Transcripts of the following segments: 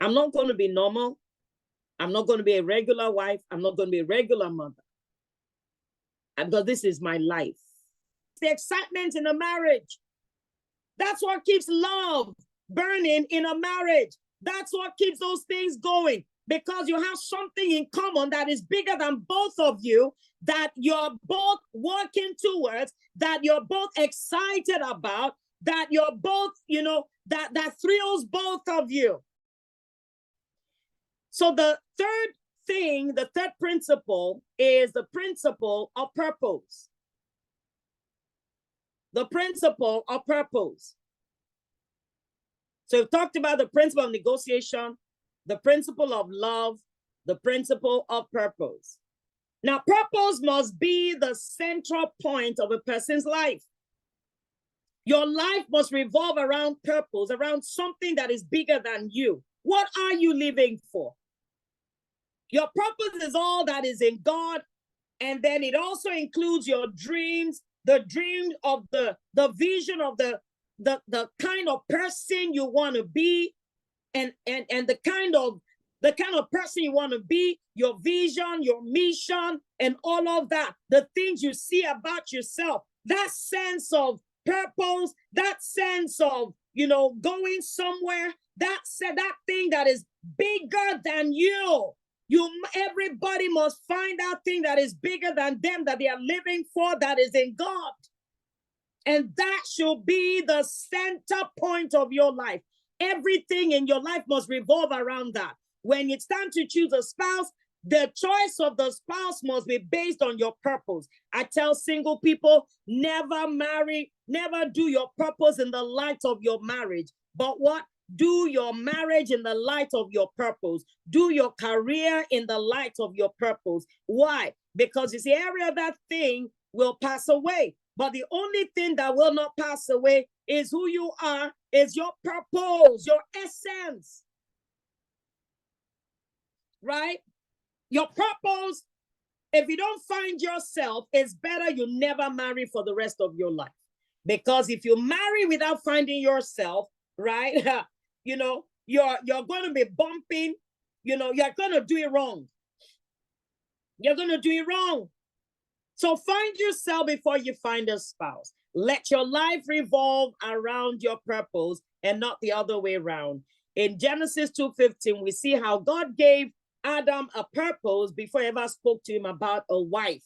I'm not going to be normal. I'm not going to be a regular wife. I'm not going to be a regular mother. Because this is my life. The excitement in a marriage. That's what keeps love burning in a marriage. That's what keeps those things going. Because you have something in common that is bigger than both of you, that you're both working towards, that you're both excited about, that you're both, that thrills both of you. So the third principle is the principle of purpose. The principle of purpose. So we've talked about the principle of negotiation, the principle of love, the principle of purpose. Now, purpose must be the central point of a person's life. Your life must revolve around purpose, around something that is bigger than you. What are you living for? Your purpose is all that is in God, and then it also includes your dreams, the dream of the vision of the kind of person you want to be, and the kind of person you want to be, your vision, your mission, and all of that, the things you see about yourself, that sense of purpose, that sense of, going somewhere, that thing that is bigger than you. Everybody must find that thing that is bigger than them, that they are living for, that is in God. And that should be the center point of your life. Everything in your life must revolve around that. When it's time to choose a spouse, the choice of the spouse must be based on your purpose. I tell single people, never marry, never do your purpose in the light of your marriage. But what? Do your marriage in the light of your purpose. Do your career in the light of your purpose. Why? Because you see, every other thing will pass away. But the only thing that will not pass away is who you are, is your purpose, your essence. Right? Your purpose, if you don't find yourself, it's better you never marry for the rest of your life. Because if you marry without finding yourself, right, you're going to be bumping, you're going to do it wrong. You're going to do it wrong. So find yourself before you find a spouse. Let your life revolve around your purpose and not the other way around. In Genesis 2:15, we see how God gave Adam a purpose before he ever spoke to him about a wife,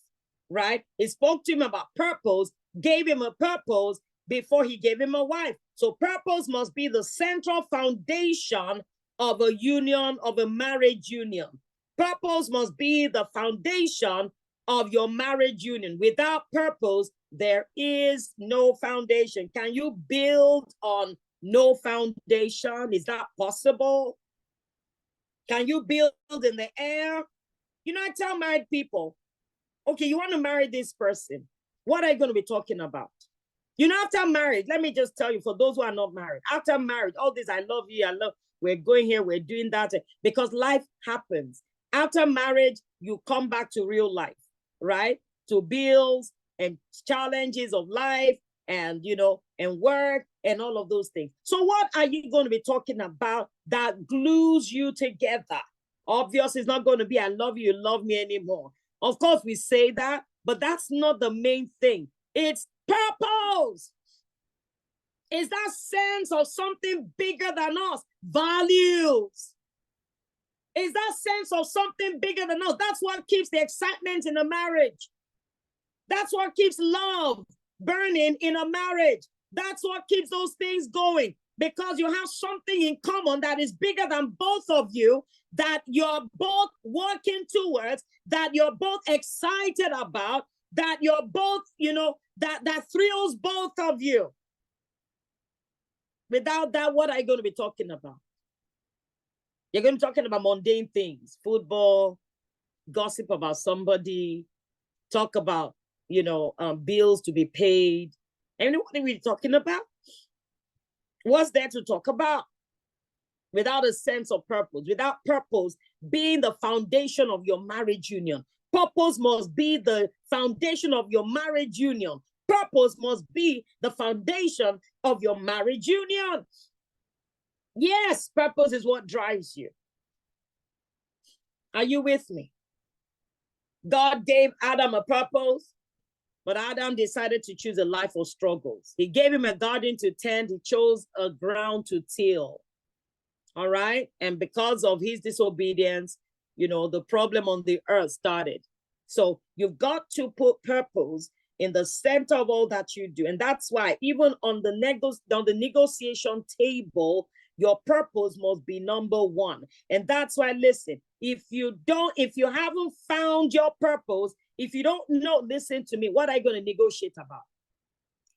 right? He spoke to him about purpose, gave him a purpose before he gave him a wife. So purpose must be the central foundation of a union, of a marriage union. Purpose must be the foundation of your marriage union. Without purpose, there is no foundation. Can you build on no foundation? Is that possible? Can you build in the air? I tell married people, okay, you want to marry this person. What are you going to be talking about? After marriage, let me just tell you, for those who are not married, after marriage, all this, I love you, we're going here, we're doing that, because life happens. After marriage, you come back to real life, right? To bills and challenges of life and, and work and all of those things. So what are you going to be talking about that glues you together? Obviously, it's not going to be, I love you, you love me anymore. Of course, we say that, but that's not the main thing. It's purpose. Is that sense of something bigger than us. Values. Is that sense of something bigger than us. That's what keeps the excitement in a marriage. That's what keeps love burning in a marriage. That's what keeps those things going. Because you have something in common that is bigger than both of you, that you're both working towards, that you're both excited about, that you're both, that thrills both of you. Without that, what are you going to be talking about? You're going to be talking about mundane things, football, gossip about somebody, talk about, bills to be paid. And what are we talking about? What's there to talk about? Without a sense of purpose, without purpose being the foundation of your marriage union. Purpose must be the foundation of your marriage union. Purpose must be the foundation of your marriage union. Yes, purpose is what drives you. Are you with me? God gave Adam a purpose, but Adam decided to choose a life of struggles. He gave him a garden to tend. He chose a ground to till. All right. And because of his disobedience, the problem on the earth started. So you've got to put purpose in the center of all that you do. And that's why even on the negotiation table, your purpose must be number one. And that's why, listen, if you haven't found your purpose, if you don't know, listen to me, what are you going to negotiate about?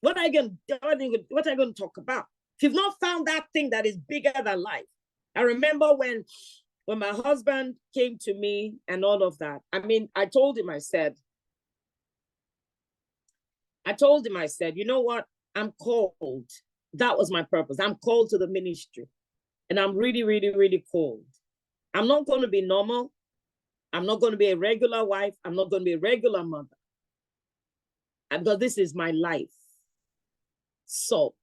What are you going to talk about? If you've not found that thing that is bigger than life. I remember when my husband came to me and all of that. I mean, I told him, I said, you know what? I'm called. That was my purpose. I'm called to the ministry. And I'm really, really, really called. I'm not going to be normal. I'm not going to be a regular wife. I'm not going to be a regular mother. Because this is my life. So,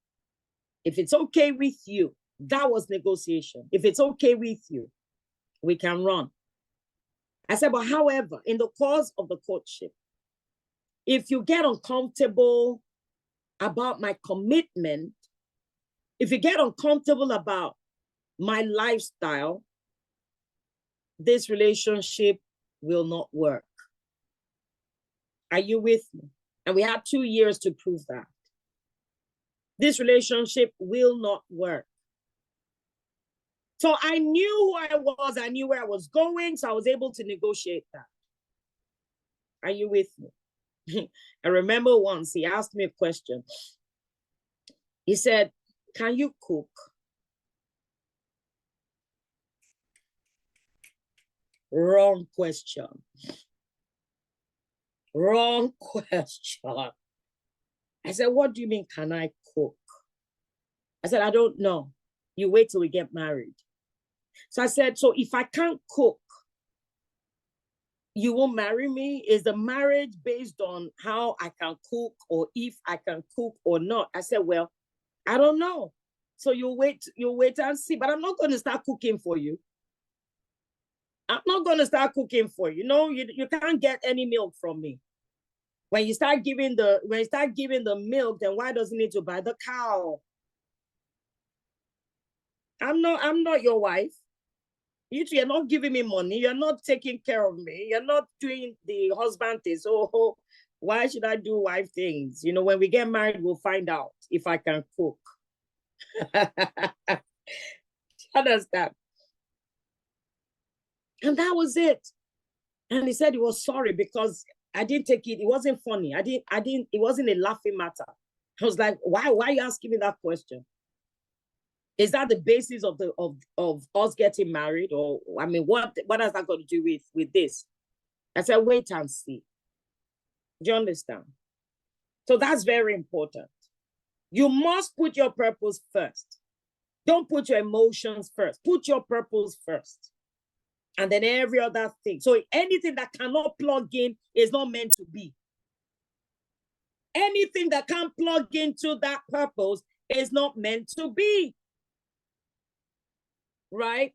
if it's okay with you, that was negotiation. If it's okay with you, we can run. I said, but however, in the course of the courtship, if you get uncomfortable about my commitment, if you get uncomfortable about my lifestyle, this relationship will not work. Are you with me? And we had 2 years to prove that. This relationship will not work. So I knew who I was. I knew where I was going. So I was able to negotiate that. Are you with me? I remember once he asked me a question. He said, can you cook? Wrong question. Wrong question. I said, what do you mean, can I cook? I said, I don't know. You wait till we get married. So I said, so if I can't cook, you won't marry me? Is the marriage based on how I can cook or if I can cook or not? I said, well, I don't know. So you'll wait and see, but I'm not going to start cooking for you. I'm not going to start cooking for you. No, you can't get any milk from me. When you start giving the milk, then why does he need to buy the cow? I'm not your wife. You're not giving me money. You're not taking care of me. You're not doing the husband thing. So why should I do wife things? When we get married, we'll find out if I can cook. Understand? And that was it. And he said he was sorry because I didn't take it. It wasn't funny. It wasn't a laughing matter. I was like, why are you asking me that question? Is that the basis of us getting married? Or I mean, what has that got to do with this? I said, wait and see. Do you understand? So that's very important. You must put your purpose first. Don't put your emotions first. Put your purpose first. And then every other thing. So anything that cannot plug in is not meant to be. Anything that can't plug into that purpose is not meant to be. Right?